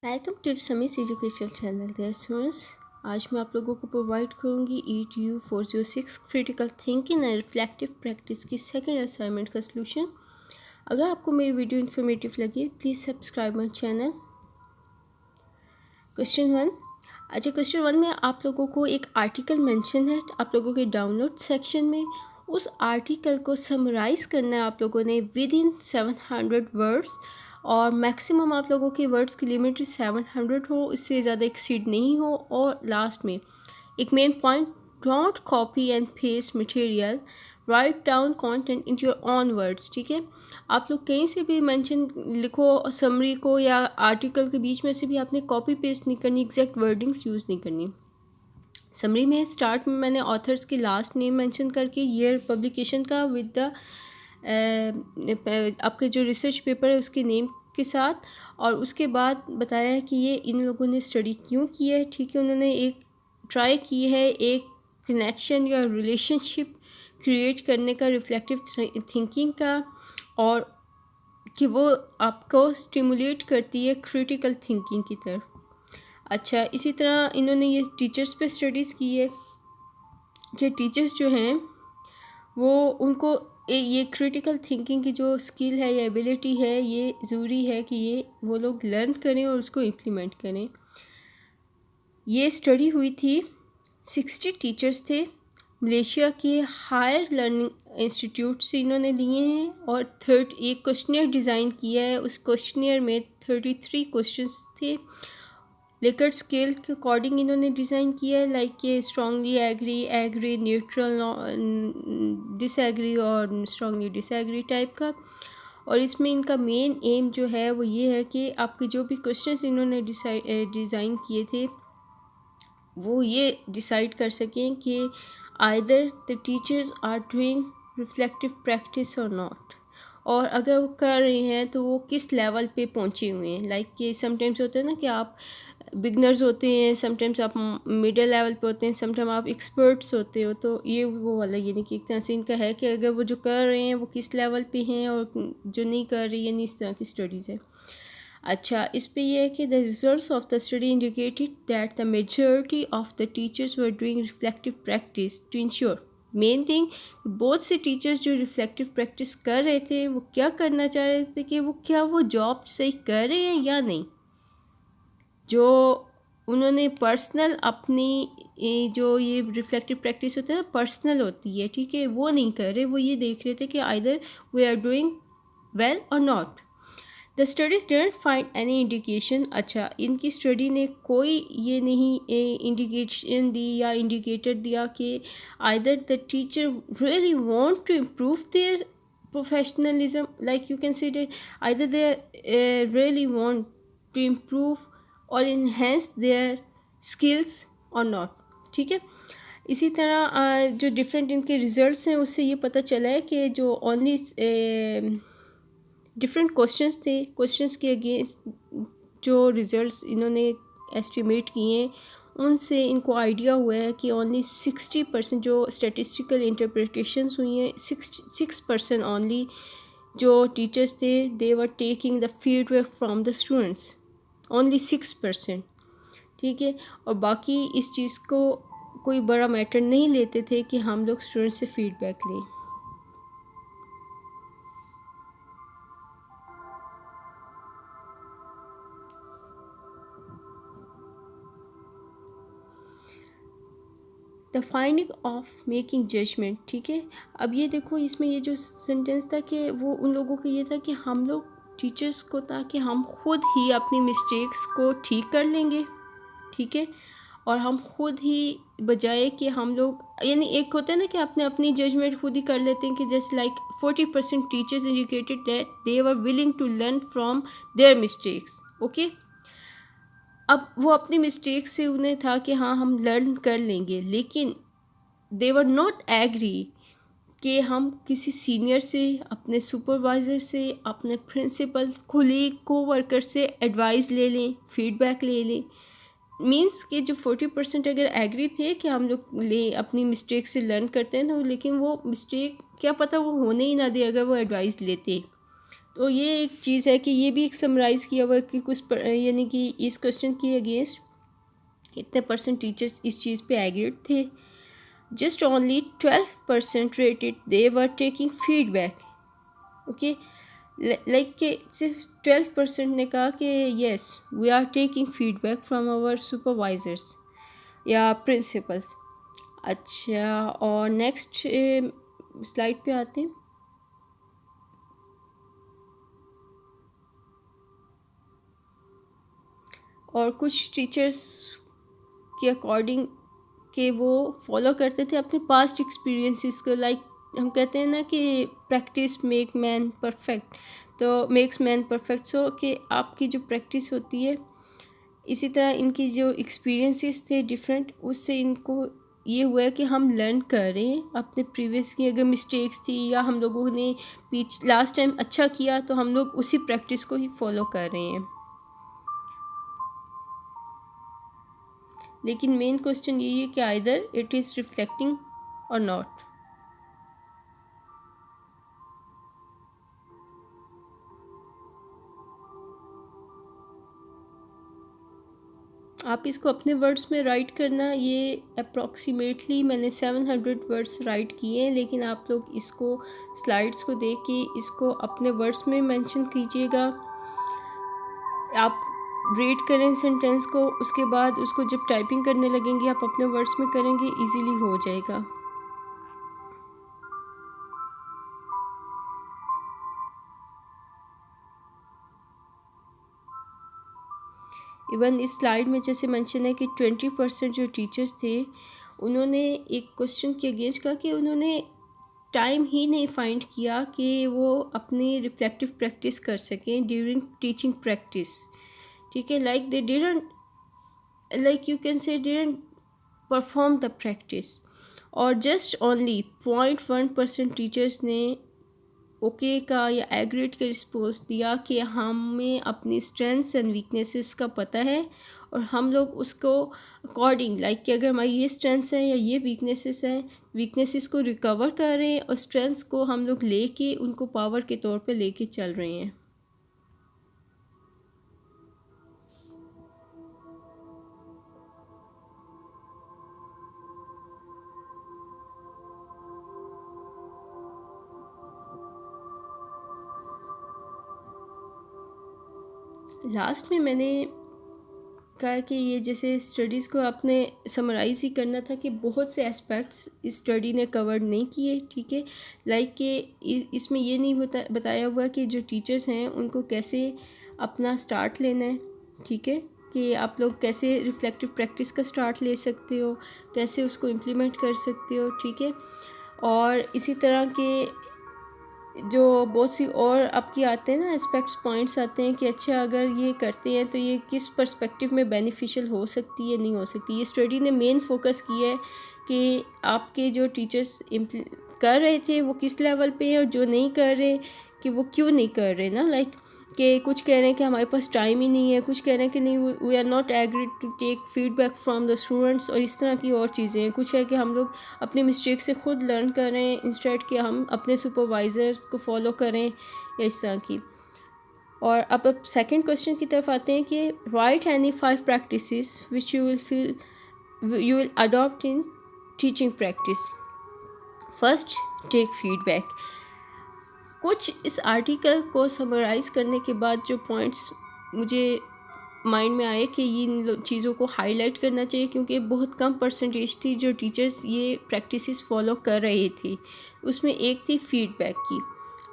Welcome to Sami's education channel there students. आज मैं आप लोगों को प्रोवाइड करूंगी ETU 406 critical thinking and reflective practice की सेकंड असाइनमेंट का सलूशन। अगर आपको मेरी वीडियो इन्फॉर्मेटिव लगी please subscribe my channel. Question 1। अच्छा, क्वेश्चन 1 में आप लोगों को एक आर्टिकल मेंशन है आप लोगों के डाउनलोड सेक्शन में। उस आर्टिकल को समराइज़ करना है आप लोगों ने विद इन 700 वर्ड्स, और मैक्सिमम आप लोगों के वर्ड्स की लिमिट 700 हो, इससे ज़्यादा एक्सीड नहीं हो। और लास्ट में एक main point, don't copy and paste material, write down content in your own words. ठीक है, आप लोग कहीं से भी मेंशन लिखो समरी को या आर्टिकल के बीच में से भी आपने कॉपी पेस्ट नहीं करनी, एग्जैक्ट वर्डिंग्स यूज़ नहीं करनी। समरी में स्टार्ट में मैंने ऑथर्स के लास्ट नेम मेंशन करके ईयर पब्लिकेशन का विद द आपके जो रिसर्च पेपर है उसके नेम के साथ, और उसके बाद बताया है कि ये इन लोगों ने स्टडी क्यों की है। ठीक है, उन्होंने एक ट्राई की है एक कनेक्शन या रिलेशनशिप क्रिएट करने का रिफ्लेक्टिव थिंकिंग का, और कि वो आपको स्टिमुलेट करती है क्रिटिकल थिंकिंग की तरफ। अच्छा, इसी तरह इन्होंने ये टीचर्स पे स्टडीज़ की है कि टीचर्स जो हैं वो उनको ये क्रिटिकल थिंकिंग की जो स्किल है या एबिलिटी है, ये ज़रूरी है कि ये वो लोग लर्न करें और उसको इम्प्लीमेंट करें। ये स्टडी हुई थी, 60 टीचर्स थे, मलेशिया के हायर लर्निंग इंस्टीट्यूट से इन्होंने लिए हैं, और एक क्वेश्चनियर डिज़ाइन किया है। उस क्वेश्चनियर में 33 क्वेश्चंस थे। लेकर स्केल के अकॉर्डिंग इन्होंने डिज़ाइन किया है, लाइक ये strongly agree, agree, neutral, disagree और स्ट्रांगली डिसएग्री टाइप का। और इसमें इनका मेन एम जो है वो ये है कि आपके जो भी क्वेश्चंस इन्होंने डिज़ाइन किए थे वो ये डिसाइड कर सकें कि either the teachers are doing reflective practice or not, और अगर वो कर रहे हैं तो वो किस लेवल पे पहुंचे हुए हैं। लाइक कि समटाइम्स होता है ना कि आप बिगनर्स होते हैं, समटाइम्स आप मिडिल लेवल पे होते हैं, समटाइम आप एक्सपर्ट्स होते हो। तो ये वो वाला यानी कि एक तरह से इनका है कि अगर वो जो कर रहे हैं वो किस लेवल पे हैं, और जो नहीं कर रही यानी इस तरह की स्टडीज़ है। अच्छा, इस पे ये है कि the results of the study indicated that the majority of the teachers were doing reflective practice to ensure. Main thing, बहुत से टीचर्स जो रिफ्लेक्टिव प्रैक्टिस कर रहे थे वो क्या करना चाह रहे थे कि वो क्या वो जॉब सही कर रहे हैं या नहीं। जो उन्होंने पर्सनल अपनी जो ये रिफ्लेक्टिव प्रैक्टिस होता है ना, पर्सनल होती है, ठीक है, वो नहीं कर रहे। वो ये देख रहे थे कि either we are doing well और not. The studies didn't find any indication. अच्छा, इनकी स्टडी ने कोई ये नहीं इंडिकेशन दी या इंडिकेटर दिया कि either the teacher really want to improve their professionalism, like you can see that either they really want to improve or enhance their skills or not. ठीक है, इसी तरह जो डिफरेंट इनके रिजल्ट्स हैं उससे ये पता चला है कि जो ओनली डिफरेंट क्वेश्चंस थे, क्वेश्चंस के अगेंस्ट जो रिजल्ट्स इन्होंने एस्टिमेट किए हैं उनसे इनको आइडिया हुआ है कि ओनली 60% जो स्टेटिस्टिकल इंटरप्रिटेशंस हुई हैं, 6% ओनली जो टीचर्स थे they were taking the feedback from the students, only 6%। ठीक है, और बाकी इस चीज़ को कोई बड़ा मैटर नहीं लेते थे कि हम लोग स्टूडेंट से फीडबैक लें। The finding of making judgement. ठीक है, अब ये देखो इसमें ये जो सेंटेंस था कि वो उन लोगों का ये था कि हम लोग टीचर्स को था कि हम खुद ही अपनी मिस्टेक्स को ठीक कर लेंगे। ठीक है, और हम खुद ही बजाय कि हम लोग यानी एक होता है ना कि अपने अपनी जजमेंट खुद ही कर लेते हैं कि just like 40% teachers indicated that they were willing to learn from their mistakes. Okay, अब वो अपनी मिस्टेक से उन्हें था कि हाँ हम लर्न कर लेंगे, लेकिन दे वर नॉट एग्री कि हम किसी सीनियर से, अपने सुपरवाइज़र से, अपने प्रिंसिपल, कोलीग, कोवर्कर से एडवाइस ले लें, फीडबैक ले लें। मींस कि जो 40% अगर एग्री थे कि हम लोग ले अपनी मिस्टेक से लर्न करते हैं तो, लेकिन वो मिस्टेक क्या पता वो होने ही ना दे अगर वो एडवाइस लेते। तो ये एक चीज़ है कि ये भी एक समराइज़ किया हुआ है कि यानी कि इस क्वेश्चन के अगेंस्ट इतने परसेंट टीचर्स इस चीज़ पे एग्रीड थे. Just only 12% rated they were taking feedback. Okay, like कि सिर्फ 12% ने कहा कि yes we are taking feedback from our supervisors या प्रिंसिपल्स. अच्छा, और नेक्स्ट स्लाइड पे आते हैं. और कुछ टीचर्स के अकॉर्डिंग कि वो फॉलो करते थे अपने पास्ट एक्सपीरियंसेस को. लाइक हम कहते हैं ना कि प्रैक्टिस मेक मैन परफेक्ट, तो मेक्स मैन परफेक्ट. सो कि आपकी जो प्रैक्टिस होती है, इसी तरह इनकी जो एक्सपीरियंसेस थे डिफरेंट, उससे इनको ये हुआ है कि हम लर्न कर रहे हैं अपने प्रीवियस की अगर मिस्टेक्स थी या हम लोगों ने लास्ट टाइम अच्छा किया तो हम लोग उसी प्रैक्टिस को ही फॉलो कर रहे हैं. लेकिन मेन क्वेश्चन यही है कि आइदर इट इज़ रिफ्लेक्टिंग और नॉट. आप इसको अपने वर्ड्स में राइट करना. ये अप्रॉक्सीमेटली मैंने 700 वर्ड्स राइट किए हैं, लेकिन आप लोग इसको स्लाइड्स को देख के इसको अपने वर्ड्स में मेंशन कीजिएगा. आप रीड करें सेंटेंस को, उसके बाद उसको जब टाइपिंग करने लगेंगे आप अपने वर्ड्स में करेंगे, इजीली हो जाएगा. इवन इस स्लाइड में जैसे मेंशन है कि 20% जो टीचर्स थे उन्होंने एक क्वेश्चन के अगेंस्ट कहा कि उन्होंने टाइम ही नहीं फाइंड किया कि वो अपनी रिफ्लेक्टिव प्रैक्टिस कर सकें ड्यूरिंग टीचिंग प्रैक्टिस. ठीक है, like they didn't, like you can say didn't perform the practice. और जस्ट ओनली 0.1% टीचर्स ने ओके का या एग्रीड का रिस्पॉन्स दिया कि हमें अपनी स्ट्रेंथ्स एंड वीकनेसेस का पता है और हम लोग उसको अकॉर्डिंग लाइक कि अगर हमारी ये स्ट्रेंथ्स हैं या ये वीकनेसेस हैं, वीकनेसेस को रिकवर कर रहे हैं और स्ट्रेंथ्स को हम लोग लेके उनको पावर के तौर पे लेके चल रहे हैं. लास्ट में मैंने कहा कि ये जैसे स्टडीज़ को आपने समराइज़ ही करना था कि बहुत से एस्पेक्ट्स इस स्टडी ने कवर नहीं किए. ठीक है, लाइक कि इसमें ये नहीं बताया हुआ कि जो टीचर्स हैं उनको कैसे अपना स्टार्ट लेना है. ठीक है, कि आप लोग कैसे रिफ्लेक्टिव प्रैक्टिस का स्टार्ट ले सकते हो, कैसे उसको इम्प्लीमेंट कर सकते हो. ठीक है, और इसी तरह के जो बहुत सी और आपकी आते हैं ना एस्पेक्ट्स पॉइंट्स आते हैं कि अच्छा अगर ये करते हैं तो ये किस पर्सपेक्टिव में बेनिफिशियल हो सकती है, नहीं हो सकती. ये स्टडी ने मेन फोकस किया है कि आपके जो टीचर्स कर रहे थे वो किस लेवल पे हैं और जो नहीं कर रहे कि वो क्यों नहीं कर रहे ना. लाइक कि कुछ कह रहे हैं कि हमारे पास टाइम ही नहीं है, कुछ कह रहे हैं कि नहीं we are not agreed to take feedback from the students, और इस तरह की और चीज़ें हैं. कुछ है कि हम लोग अपनी मिस्टेक से खुद लर्न कर रहे हैं इंस्टेड कि हम अपने सुपरवाइज़र्स को फॉलो करें या इस तरह की. और अब सेकंड क्वेश्चन की तरफ आते हैं कि right any 5 practices which you will adopt in teaching practice. First, take feedback. कुछ इस आर्टिकल को समराइज़ करने के बाद जो पॉइंट्स मुझे माइंड में आए कि इन चीज़ों को हाईलाइट करना चाहिए, क्योंकि बहुत कम परसेंटेज थी जो टीचर्स ये प्रैक्टिसेस फॉलो कर रहे थे. उसमें एक थी फीडबैक की.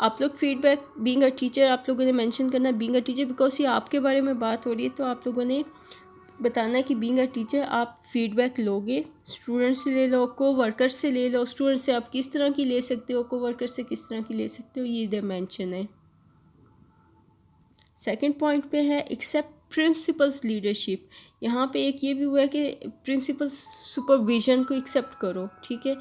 आप लोग फीडबैक बीइंग अ टीचर आप लोगों ने मेंशन करना बीइंग अ टीचर, बिकॉज ये आपके बारे में बात हो रही है, तो आप लोगों ने बताना कि बीइंग अ टीचर आप फीडबैक लोगे. स्टूडेंट्स से ले लो, को वर्कर्स से ले लो. स्टूडेंट्स से आप किस तरह की ले सकते हो, को वर्कर्स से किस तरह की ले सकते हो, ये इधर मेंशन है. सेकंड पॉइंट पे है एक्सेप्ट प्रिंसिपल्स लीडरशिप. यहाँ पे एक ये भी हुआ है कि प्रिंसिपल्स सुपरविजन को एक्सेप्ट करो. ठीक है,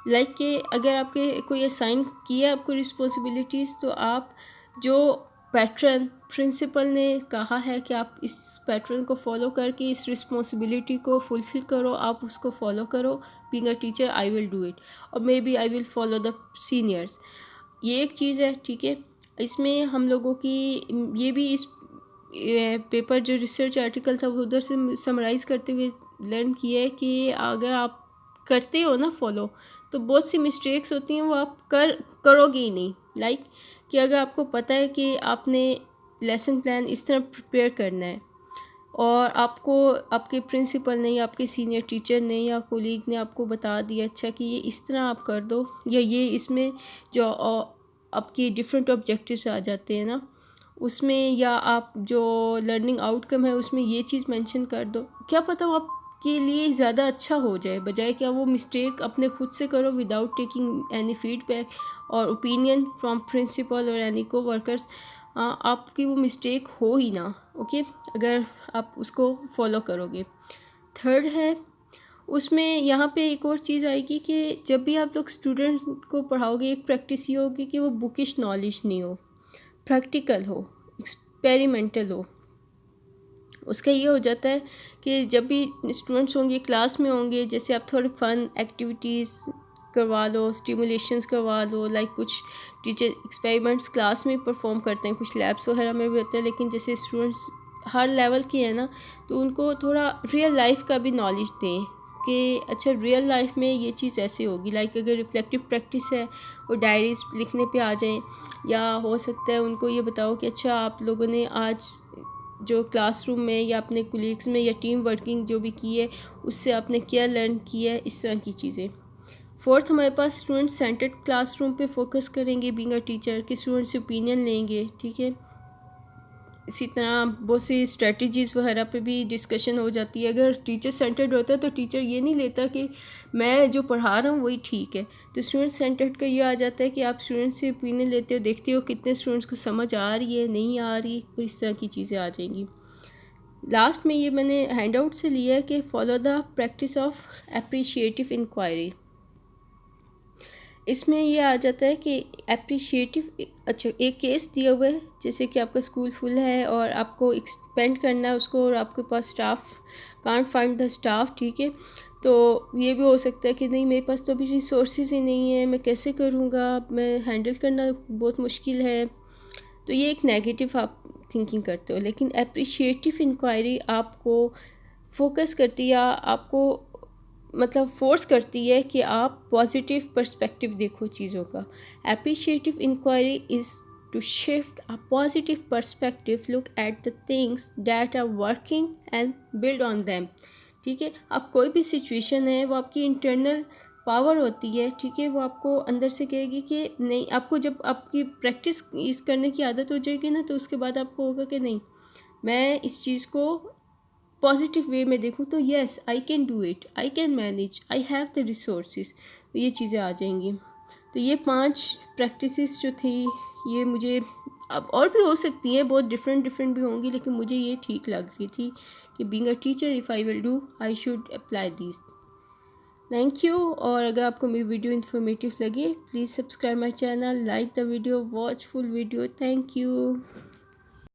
लाइक कि अगर आपके कोई असाइन किया आपको रिस्पॉन्सिबिलिटीज़, तो आप जो पैटर्न प्रिंसिपल ने कहा है कि आप इस पैटर्न को फॉलो करके इस रिस्पॉन्सिबिलिटी को फुलफ़िल करो, आप उसको फॉलो करो. Being a teacher I will do it, और maybe I will follow the seniors. ये एक चीज़ है. ठीक है, इसमें हम लोगों की ये भी इस पेपर जो रिसर्च आर्टिकल था वो उधर से समराइज़ करते हुए लर्न किया है कि अगर आप करते हो ना फॉलो, तो बहुत सी मिस्टेक्स होती हैं वो आप करोगे ही नहीं। लाइक कि अगर आपको पता है कि आपने लेसन प्लान इस तरह प्रिपेयर करना है और आपको आपके प्रिंसिपल ने या आपके सीनियर टीचर ने या कोलीग ने आपको बता दिया अच्छा कि ये इस तरह आप कर दो, या ये इसमें जो आपकी डिफरेंट ऑब्जेक्टिव्स आ जाते हैं ना उसमें, या आप जो लर्निंग आउटकम है उसमें ये चीज़ मेंशन कर दो, क्या पता वो आपके लिए ज़्यादा अच्छा हो जाए, बजाय क्या वो मिस्टेक अपने खुद से करो विदाउट टेकिंग एनी फीडबैक और ओपिनियन फ्रॉम प्रिंसिपल और एनी को वर्कर्स, आपकी वो मिस्टेक हो ही ना। ओके, अगर आप उसको फॉलो करोगे। थर्ड है उसमें यहाँ पे एक और चीज़ आएगी कि जब भी आप लोग स्टूडेंट को पढ़ाओगे, एक प्रैक्टिस ये होगी कि वो बुकिश नॉलेज नहीं हो, प्रैक्टिकल हो, एक्सपेरिमेंटल हो। उसका ये हो जाता है कि जब भी स्टूडेंट्स होंगे क्लास में होंगे, जैसे आप थोड़े फन एक्टिविटीज़ करवा लो, स्टिमुलेशंस करवा लो, लाइक कुछ टीचर एक्सपेरिमेंट्स क्लास में परफॉर्म करते हैं, कुछ लैब्स वगैरह में भी होते हैं, लेकिन जैसे स्टूडेंट्स हर लेवल के हैं ना, तो उनको थोड़ा रियल लाइफ का भी नॉलेज दें कि अच्छा रियल लाइफ में ये चीज़ ऐसे होगी। लाइक अगर रिफ्लेक्टिव प्रैक्टिस है वो डायरीज लिखने पे आ जाएं, या हो सकता है उनको ये बताओ कि अच्छा आप लोगों ने आज जो क्लासरूम में या अपने कोलीग्स में या टीम वर्किंग जो भी की है उससे आपने क्या लर्न किया है, इस तरह की चीज़ें। फोर्थ हमारे पास स्टूडेंट सेंटर्ड क्लासरूम पे फोकस करेंगे बीइंग अ टीचर, कि स्टूडेंट से ओपिनियन लेंगे, ठीक है। इसी तरह बहुत सी स्ट्रेटजीज़ वगैरह पे भी डिस्कशन हो जाती है। अगर टीचर सेंटर्ड होता है तो टीचर ये नहीं लेता कि मैं जो पढ़ा रहा हूँ वही ठीक है, तो स्टूडेंट सेंटर्ड का ये आ जाता है कि आप स्टूडेंट से ओपिनियन लेते हो, देखते हो कितने स्टूडेंट्स को समझ आ रही है, नहीं आ रही, और इस तरह की चीज़ें आ जाएंगी। लास्ट में ये मैंने हैंड आउट से लिया है कि follow the practice of appreciative inquiry. इसमें ये आ जाता है कि अप्रिशिएटिव, अच्छा एक केस दिया हुआ है जैसे कि आपका स्कूल फुल है और आपको एक्सपेंड करना है उसको और आपके पास staff can't find the staff, ठीक है। तो ये भी हो सकता है कि नहीं मेरे पास तो अभी रिसोर्सेज ही नहीं है, मैं कैसे करूँगा, मैं हैंडल करना बहुत मुश्किल है। तो ये एक नेगेटिव आप थिंकिंग करते हो। लेकिन अप्रिशिएटिव इंक्वायरी आपको फोकस करती है, आपको मतलब फोर्स करती है कि आप पॉजिटिव पर्सपेक्टिव देखो चीज़ों का। Appreciative inquiry is to shift a positive perspective, look at the things that are working and build on them, ठीक है। अब कोई भी सिचुएशन है वो आपकी इंटरनल पावर होती है, ठीक है, वो आपको अंदर से कहेगी कि नहीं, आपको जब आपकी प्रैक्टिस इस करने की आदत हो जाएगी ना, तो उसके बाद आपको होगा कि नहीं मैं इस चीज़ को पॉजिटिव वे में देखूँ, तो yes I can do it, I can manage, I have the resources, तो ये चीज़ें आ जाएंगी। तो ये 5 प्रैक्टिसेस जो थी ये मुझे, अब और भी हो सकती हैं, बहुत डिफरेंट भी होंगी, लेकिन मुझे ये ठीक लग रही थी कि being a teacher if I will do I should apply this. Thank you. और अगर आपको मेरी वीडियो इन्फॉर्मेटिव लगे please subscribe my channel, like the video, watch full video. Thank you.